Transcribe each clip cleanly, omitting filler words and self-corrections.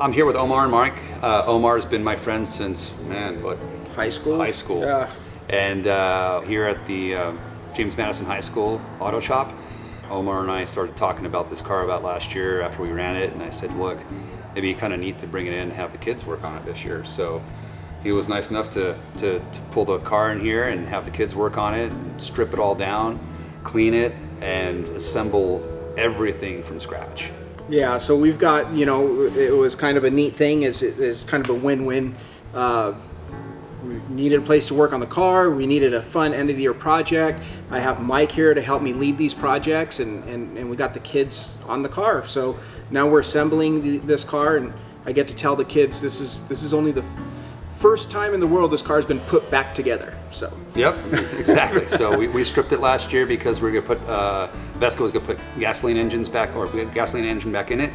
I'm here with Omar and Mike. Omar's been my friend since, man, what? High school? High school. Yeah. And here at the James Madison High School auto shop, Omar and I started talking about this car about last year after we ran it, and I said, look, it'd be kind of neat to bring it in and have the kids work on it this year. So he was nice enough to pull the car in here and have the kids work on it, and strip it all down, clean it, and assemble everything from scratch. Yeah, so we've got, it was kind of a neat thing, is kind of a win-win. We needed a place to work on the car, we needed a fun end of the year project. I have Mike here to help me lead these projects, and we got the kids on the car. So now we're assembling this car, and I get to tell the kids this is only the first time in the world this car's been put back together. So yep, exactly. So we stripped it last year because we're gonna put Vesco was gonna put gasoline engine back in it.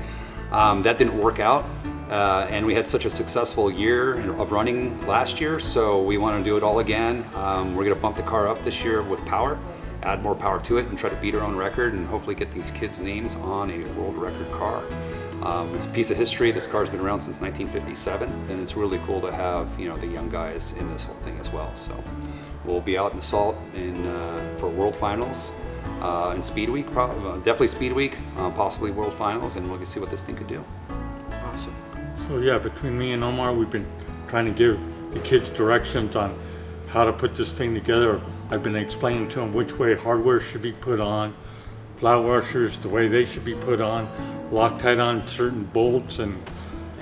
That didn't work out, and we had such a successful year of running last year, so we want to do it all again. We're gonna bump the car up this year with power, add more power to it, and try to beat our own record, and hopefully get these kids' names on a world record car. It's a piece of history. This car's been around since 1957, and it's really cool to have the young guys in this whole thing as well. So we'll be out in the Salt for World Finals in Speed Week, definitely Speed Week, possibly World Finals, and we'll see what this thing could do. awesome. So yeah, between me and Omar, we've been trying to give the kids directions on how to put this thing together. I've been explaining to them which way hardware should be put on, flat washers the way they should be put on, Loctite on certain bolts and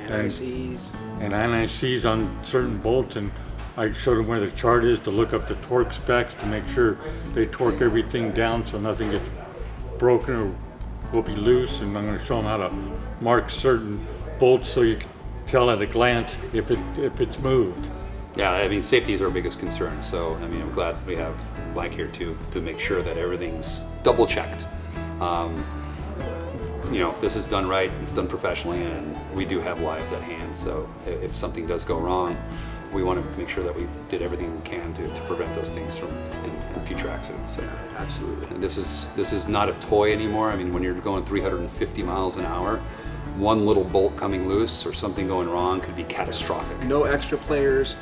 NICs. and NICs on certain bolts, and I showed them where the chart is to look up the torque specs to make sure they torque everything down so nothing gets broken or will be loose, and I'm going to show them how to mark certain bolts so you can tell at a glance if it's moved. Yeah, I mean, safety is our biggest concern. So, I mean, I'm glad we have Mike here too to make sure that everything's double checked. This is done right, it's done professionally, and we do have lives at hand. So if something does go wrong, we want to make sure that we did everything we can to prevent those things from in future accidents. So, Absolutely. and this is not a toy anymore. I mean, when you're going 350 miles an hour, one little bolt coming loose or something going wrong could be catastrophic. No extra players.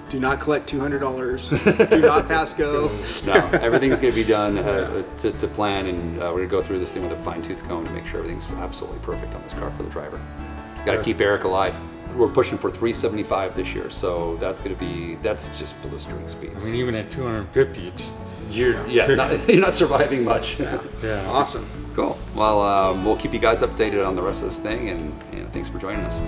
Do not collect $200. Do not pass go. No, everything's going to be done to plan, and we're going to go through this thing with a fine-tooth comb to make sure everything's absolutely perfect on this car for the driver. Got to keep Eric alive. We're pushing for 375 this year, so that's just blistering speeds. I mean, even at 250, you're not surviving much. yeah. Awesome. Cool. Well, we'll keep you guys updated on the rest of this thing, and thanks for joining us.